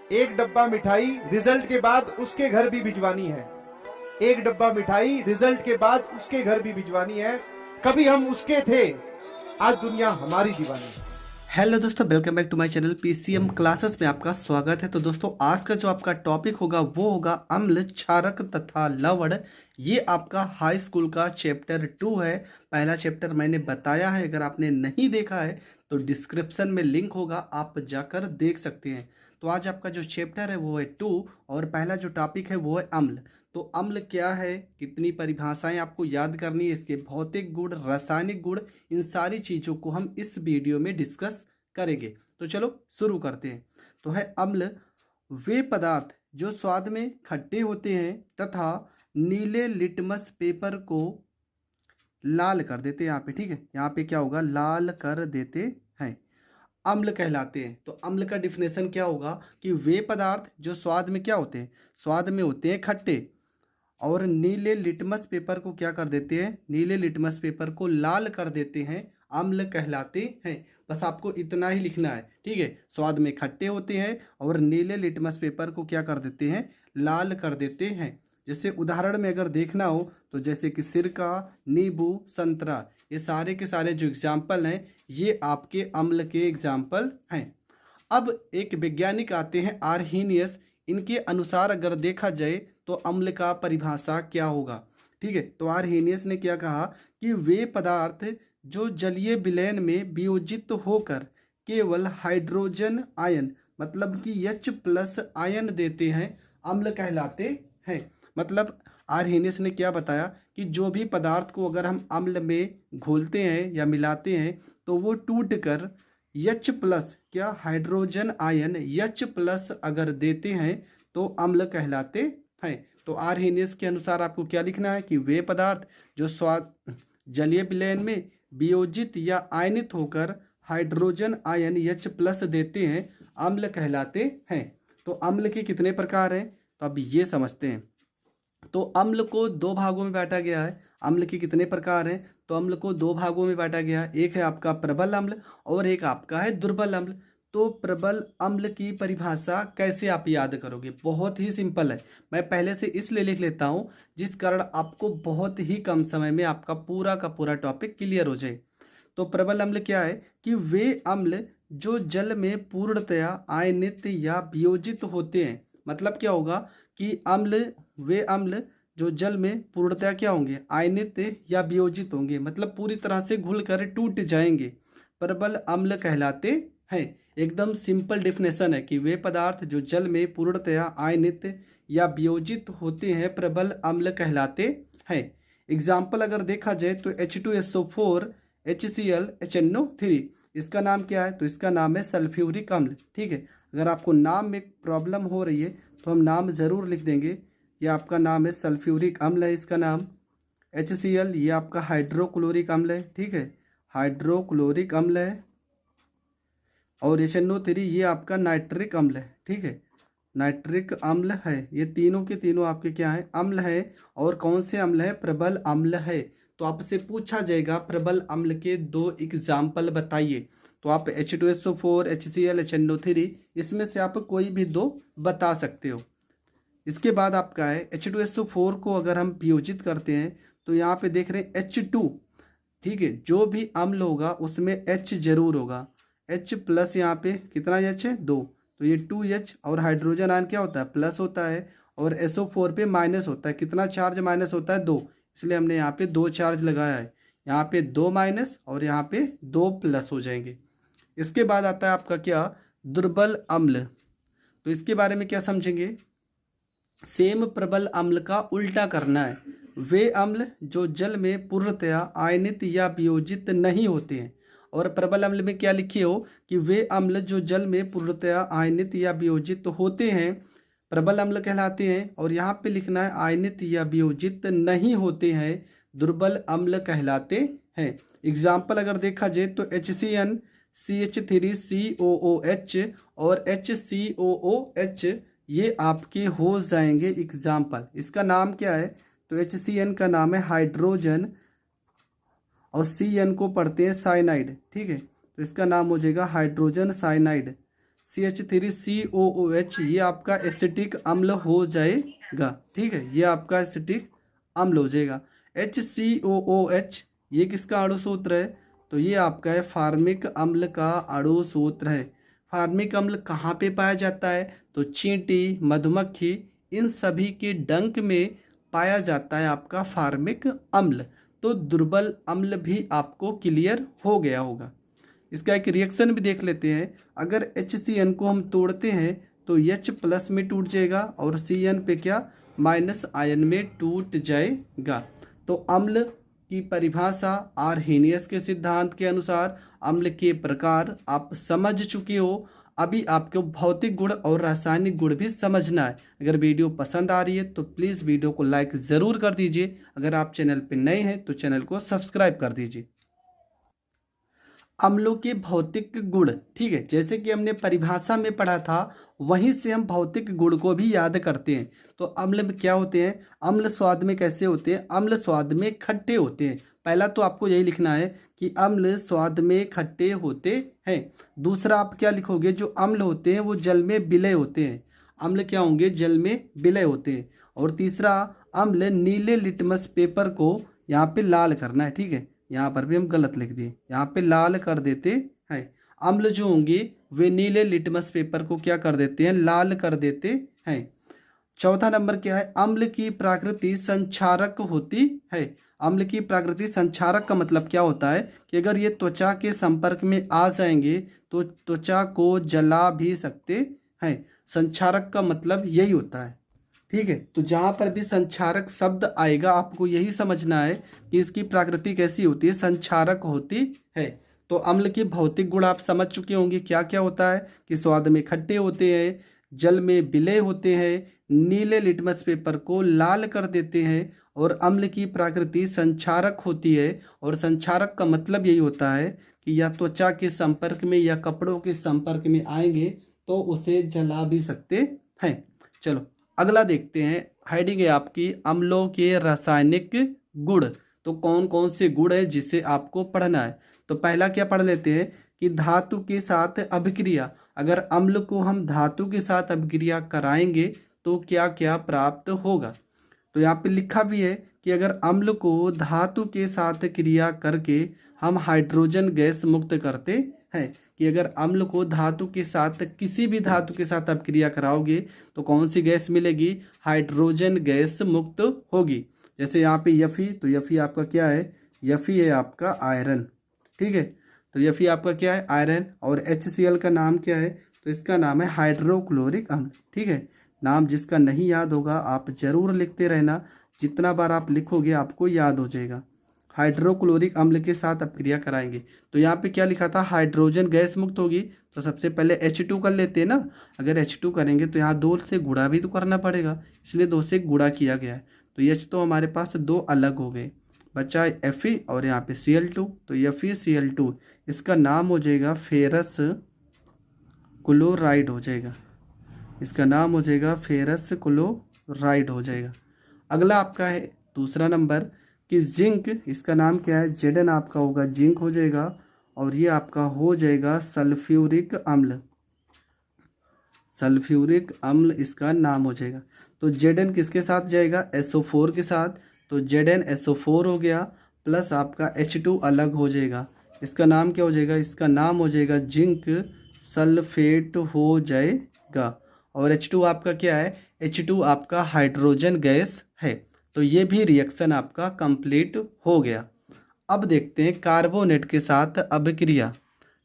एक डब्बा मिठाई रिजल्ट के बाद उसके घर भी भिजवानी है। एक डब्बा मिठाई रिजल्ट के बाद उसके घर भी भिजवानी है। कभी हम उसके थे, आज दुनिया हमारी दीवानी है। हेलो दोस्तों, welcome back to my channel PCM classes में आपका स्वागत है। तो दोस्तों, आज का जो आपका टॉपिक होगा वो होगा अम्ल, क्षारक तथा लवण। ये आपका हाई स्कूल का चैप्टर 2 है। पहला चैप्टर मैंने बताया है, अगर आपने नहीं देखा है तो डिस्क्रिप्शन में लिंक होगा, आप जाकर देख सकते हैं। तो आज आपका जो चैप्टर है वो है 2 और पहला जो टॉपिक है वो है अम्ल। तो अम्ल क्या है, कितनी परिभाषाएं आपको याद करनी है, इसके भौतिक गुण, रासायनिक गुण, इन सारी चीज़ों को हम इस वीडियो में डिस्कस करेंगे। तो चलो शुरू करते हैं। तो है अम्ल वे पदार्थ जो स्वाद में खट्टे होते हैं तथा नीले लिटमस पेपर को लाल कर देते हैं। यहाँ पे ठीक है, यहाँ पे क्या होगा, लाल कर देते हैं, अम्ल कहलाते हैं। तो अम्ल का डिफिनेशन क्या होगा कि वे पदार्थ जो स्वाद में क्या होते हैं, स्वाद में होते हैं खट्टे और नीले लिटमस पेपर को क्या कर देते हैं, नीले लिटमस पेपर को लाल कर देते हैं, अम्ल कहलाते हैं। बस आपको इतना ही लिखना है, ठीक है। स्वाद में खट्टे होते हैं और नीले लिटमस पेपर को क्या कर देते हैं, लाल कर देते हैं। जैसे उदाहरण में अगर देखना हो तो जैसे कि सिरका, नींबू, संतरा, ये सारे के सारे जो एग्जाम्पल हैं ये आपके अम्ल के एग्जाम्पल हैं। अब एक वैज्ञानिक आते हैं आर्हीनियस, इनके अनुसार अगर देखा जाए तो अम्ल का परिभाषा क्या होगा, ठीक है। तो आर्हीनियस ने क्या कहा कि वे पदार्थ जो जलीय विलयन में वियोजित होकर केवल हाइड्रोजन आयन मतलब कि H+ आयन देते हैं, अम्ल कहलाते हैं। मतलब आर्हीनियस ने क्या बताया कि जो भी पदार्थ को अगर हम अम्ल में घोलते हैं या मिलाते हैं तो वो टूट कर H+ क्या हाइड्रोजन आयन H+ अगर देते हैं तो अम्ल कहलाते हैं। तो आर्हीनियस के अनुसार आपको क्या लिखना है कि वे पदार्थ जो स्वाद जलीय विलयन में वियोजित या आयनित होकर हाइड्रोजन आयन H+ देते हैं, अम्ल कहलाते हैं। तो अम्ल के कितने प्रकार हैं, तो अब ये समझते हैं। तो अम्ल को दो भागों में बांटा गया है। अम्ल के कितने प्रकार हैं, तो अम्ल को दो भागों में बांटा गया है, एक है आपका प्रबल अम्ल और एक आपका है दुर्बल अम्ल। तो प्रबल अम्ल की परिभाषा कैसे आप याद करोगे, बहुत ही सिंपल है। मैं पहले से इसलिए लिख लेता हूँ जिस कारण आपको बहुत ही कम समय में आपका पूरा का पूरा टॉपिक क्लियर हो जाए। तो प्रबल अम्ल क्या है कि वे अम्ल जो जल में पूर्णतया आयनित या वियोजित होते हैं। मतलब क्या होगा कि वे अम्ल जो जल में पूर्णतया क्या होंगे, आयनित या वियोजित होंगे, मतलब पूरी तरह से घुलकर टूट जाएंगे, प्रबल अम्ल कहलाते हैं। एकदम सिंपल डेफिनेशन है कि वे पदार्थ जो जल में पूर्णतया आयनित या वियोजित होते हैं, प्रबल अम्ल कहलाते हैं। एग्जाम्पल अगर देखा जाए तो H2SO4, HCl, HNO3, इसका नाम क्या है, तो इसका नाम है सल्फ्यूरिक अम्ल, ठीक है। अगर आपको नाम में प्रॉब्लम हो रही है तो हम नाम ज़रूर लिख देंगे। ये आपका नाम है सल्फ्यूरिक अम्ल है, इसका नाम। HCl ये आपका हाइड्रोक्लोरिक अम्ल है, ठीक है, हाइड्रोक्लोरिक अम्ल है। और HNO3 ये आपका नाइट्रिक अम्ल है, ठीक है, नाइट्रिक अम्ल है। ये तीनों के तीनों आपके क्या है, अम्ल है। और कौन से अम्ल है, प्रबल अम्ल है। तो आपसे पूछा जाएगा प्रबल अम्ल के दो एग्जाम्पल बताइए, तो आप H2SO4, HCl, HNO3 इसमें से आप कोई भी दो बता सकते हो। इसके बाद आपका है H2SO4 को अगर हम वियोजित करते हैं तो यहाँ पे देख रहे हैं H2, ठीक है, जो भी अम्ल होगा उसमें H जरूर होगा। H+ यहाँ पे कितना H है, 2, तो ये 2H। और हाइड्रोजन आयन क्या होता है, प्लस होता है। और SO4 पे माइनस होता है, कितना चार्ज माइनस होता है, 2, इसलिए हमने यहाँ पे 2 चार्ज लगाया है। यहाँ पे 2 माइनस और यहाँ पे 2 प्लस हो जाएंगे। इसके बाद आता है आपका क्या, दुर्बल अम्ल। तो इसके बारे में क्या समझेंगे, सेम प्रबल अम्ल का उल्टा करना है। वे अम्ल जो जल में पूर्णतया आयनित या वियोजित नहीं होते हैं। और प्रबल अम्ल में क्या लिखे हो कि वे अम्ल जो जल में पूर्णतया आयनित या वियोजित होते हैं, प्रबल अम्ल कहलाते हैं। और यहाँ पे लिखना है आयनित या वियोजित नहीं होते हैं, दुर्बल अम्ल कहलाते हैं। एग्जाम्पल अगर देखा जाए तो HCN, CH3COOH और HCOOH ये आपके हो जाएंगे एग्जाम्पल। इसका नाम क्या है, तो HCN का नाम है हाइड्रोजन और CN को पढ़ते हैं साइनाइड, ठीक है, तो इसका नाम हो जाएगा हाइड्रोजन साइनाइड। CH3COOH ये आपका एसिटिक अम्ल हो जाएगा। ठीक है, ये आपका एसिटिक अम्ल हो जाएगा। HCOOH ये किसका अणु सूत्र है? तो ये आपका है फार्मिक अम्ल का अणु सूत्र है। फार्मिक अम्ल कहाँ पे पाया जाता है? तो चींटी, मधुमक्खी, इन सभी के डंक में पाया जाता है आपका फार्मिक अम्ल। तो दुर्बल अम्ल भी आपको क्लियर हो गया होगा। इसका एक रिएक्शन भी देख लेते हैं। अगर HCN को हम तोड़ते हैं तो H+ में टूट जाएगा और CN पे क्या, माइनस आयन में टूट जाएगा। तो अम्ल की परिभाषा आर्हेनियस के सिद्धांत के अनुसार अम्ल के प्रकार आप समझ चुके हो। अभी आपको भौतिक गुण और रासायनिक गुण भी समझना है। अगर वीडियो पसंद आ रही है तो प्लीज़ वीडियो को लाइक ज़रूर कर दीजिए। अगर आप चैनल पर नए हैं तो चैनल को सब्सक्राइब कर दीजिए। अम्लों के भौतिक गुण, ठीक है, जैसे कि हमने परिभाषा में पढ़ा था वहीं से हम भौतिक गुण को भी याद करते हैं। तो अम्ल में क्या होते हैं? अम्ल स्वाद में कैसे होते हैं? अम्ल स्वाद में खट्टे होते हैं। पहला तो आपको यही लिखना है कि अम्ल स्वाद में खट्टे होते हैं। दूसरा आप क्या लिखोगे? जो अम्ल होते हैं वो जल में विलय होते हैं। अम्ल क्या होंगे? जल में विलय होते हैं। और तीसरा, अम्ल नीले लिटमस पेपर को यहाँ पे लाल करना है। ठीक है, यहाँ पर भी हम गलत लिख दिए, यहाँ पे लाल कर देते हैं। अम्ल जो होंगे वे नीले लिटमस पेपर को क्या कर देते हैं? लाल कर देते हैं। चौथा नंबर क्या है? अम्ल की प्रकृति संक्षारक होती है। अम्ल की प्रकृति संक्षारक का मतलब क्या होता है कि अगर ये त्वचा के संपर्क में आ जाएंगे तो त्वचा को जला भी सकते हैं। संक्षारक का मतलब यही होता है। ठीक है, तो जहाँ पर भी संक्षारक शब्द आएगा आपको यही समझना है कि इसकी प्रकृति कैसी होती है? संक्षारक होती है। तो अम्ल के भौतिक गुण आप समझ चुके होंगे। क्या क्या होता है कि स्वाद में खट्टे होते हैं, जल में विलय होते हैं, नीले लिटमस पेपर को लाल कर देते हैं और अम्ल की प्रकृति संक्षारक होती है। और संक्षारक का मतलब यही होता है कि या त्वचा के संपर्क में या कपड़ों के संपर्क में आएंगे तो उसे जला भी सकते हैं। चलो अगला देखते हैं। हेडिंग है आपकी अम्लों के रासायनिक गुण। तो कौन कौन से गुण है जिसे आपको पढ़ना है? तो पहला क्या पढ़ लेते हैं कि धातु के साथ अभिक्रिया। अगर अम्ल को हम धातु के साथ अभिक्रिया कराएंगे तो क्या क्या प्राप्त होगा? तो यहाँ पे लिखा भी है कि अगर अम्ल को धातु के साथ क्रिया करके हम हाइड्रोजन गैस मुक्त करते हैं, कि अगर अम्ल को धातु के साथ किसी भी धातु के साथ आप क्रिया कराओगे तो कौन सी गैस मिलेगी? हाइड्रोजन गैस मुक्त होगी। जैसे यहाँ पे Fe, तो Fe आपका क्या है? Fe है आपका आयरन। ठीक है, तो Fe आपका क्या है? आयरन। और HCl का नाम क्या है? तो इसका नाम है हाइड्रोक्लोरिक अम्ल। ठीक है, नाम जिसका नहीं याद होगा आप जरूर लिखते रहना, जितना बार आप लिखोगे आपको याद हो जाएगा। हाइड्रोक्लोरिक अम्ल के साथ अपक्रिया कराएंगे। तो यहाँ पे क्या लिखा था? हाइड्रोजन गैस मुक्त होगी। तो सबसे पहले H2 कर लेते हैं ना। अगर H2 करेंगे तो यहाँ 2 से गुणा भी तो करना पड़ेगा, इसलिए 2 से गुणा किया गया है। तो H तो हमारे पास 2 अलग हो गए, बचा Fe और यहाँ पे Cl2। तो FeCl2 इसका नाम हो जाएगा फेरस क्लोराइड हो जाएगा। इसका नाम हो जाएगा फेरस क्लोराइड हो जाएगा। अगला आपका है दूसरा नंबर कि जिंक। इसका नाम क्या है? Zn आपका होगा जिंक हो जाएगा। और ये आपका हो जाएगा सल्फ्यूरिक अम्ल। सल्फ्यूरिक अम्ल इसका नाम हो जाएगा। तो Zn किसके साथ जाएगा? SO4 के साथ। तो ZnSO4 हो गया, प्लस आपका H2 अलग हो जाएगा। इसका नाम क्या हो जाएगा? इसका नाम हो जाएगा जिंक सल्फेट हो जाएगा। और H2 आपका क्या है? H2 आपका हाइड्रोजन गैस है। तो ये भी रिएक्शन आपका कंप्लीट हो गया। अब देखते हैं कार्बोनेट के साथ अभिक्रिया।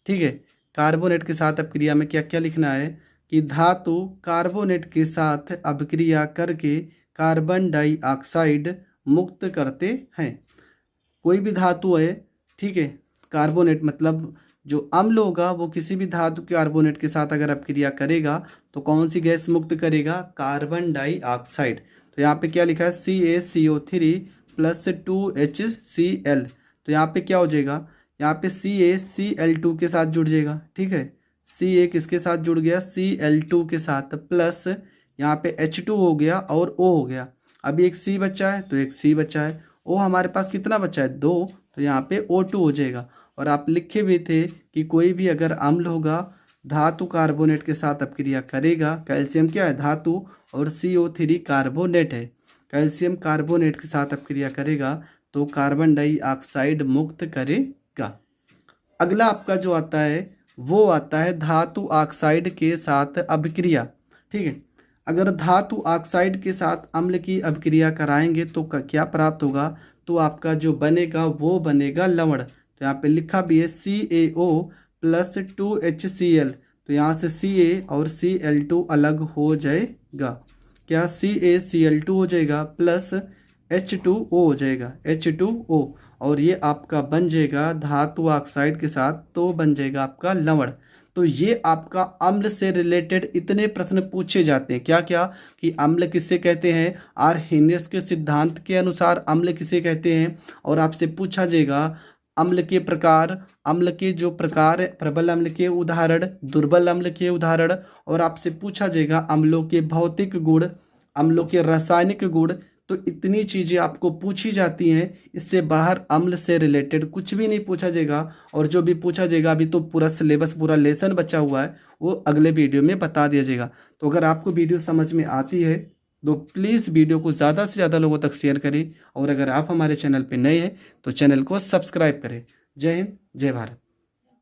ठीक है, कार्बोनेट के साथ अभिक्रिया में क्या क्या लिखना है कि धातु कार्बोनेट के साथ अभिक्रिया करके कार्बन डाइऑक्साइड मुक्त करते हैं। कोई भी धातु है, ठीक है, कार्बोनेट मतलब जो अम्ल होगा वो किसी भी धातु के कार्बोनेट के साथ अगर अभिक्रिया करेगा तो कौन सी गैस मुक्त करेगा? Carbon dioxide. तो यहाँ पे क्या लिखा है? CaCO3 + 2HCl। तो यहाँ पे क्या हो जाएगा? यहाँ पे CaCl2 के साथ जुड़ जाएगा। ठीक है, Ca किसके साथ जुड़ गया? Cl2 के साथ, प्लस यहाँ पे H2 हो गया और O हो गया। अभी एक C बचा है तो एक C बचा है। O हमारे पास कितना बचा है? 2। तो यहाँ पे O2 हो जाएगा। और आप लिखे भी थे कि कोई भी अगर अम्ल होगा धातु कार्बोनेट के साथ अपक्रिया करेगा। कैल्शियम क्या है? धातु, और CO3 कार्बोनेट है। कैल्शियम कार्बोनेट के साथ अपक्रिया करेगा तो कार्बन डाइऑक्साइड मुक्त करेगा। अगला आपका जो आता है वो आता है धातु ऑक्साइड के साथ अभिक्रिया। ठीक है, अगर धातु ऑक्साइड के साथ अम्ल की अभिक्रिया कराएंगे तो क्या प्राप्त होगा? तो आपका जो बनेगा वो बनेगा लवण। तो यहाँ पे लिखा भी है CaO प्लस 2HCl। तो यहाँ से Ca और Cl2 अलग हो जाएगा। क्या? CaCl2 हो जाएगा प्लस H2O हो जाएगा, H2O, और ये आपका बन जाएगा धातु ऑक्साइड के साथ, तो बन जाएगा आपका लवण। तो ये आपका अम्ल से रिलेटेड इतने प्रश्न पूछे जाते हैं। क्या क्या? कि अम्ल किसे कहते हैं, आर्हेनियस के सिद्धांत के अनुसार अम्ल किसे कहते हैं, और आपसे पूछा जाएगा अम्ल के प्रकार, अम्ल के जो प्रकार, प्रबल अम्ल के उदाहरण, दुर्बल अम्ल के उदाहरण, और आपसे पूछा जाएगा अम्लों के भौतिक गुण, अम्लों के रासायनिक गुण। तो इतनी चीज़ें आपको पूछी जाती हैं, इससे बाहर अम्ल से रिलेटेड कुछ भी नहीं पूछा जाएगा। और जो भी पूछा जाएगा, अभी तो पूरा सिलेबस, पूरा लेसन बचा हुआ है, वो अगले वीडियो में बता दिया जाएगा। तो अगर आपको वीडियो समझ में आती है तो प्लीज़ वीडियो को ज़्यादा से ज़्यादा लोगों तक शेयर करें, और अगर आप हमारे चैनल पर नए हैं तो चैनल को सब्सक्राइब करें। जय हिंद, जय भारत।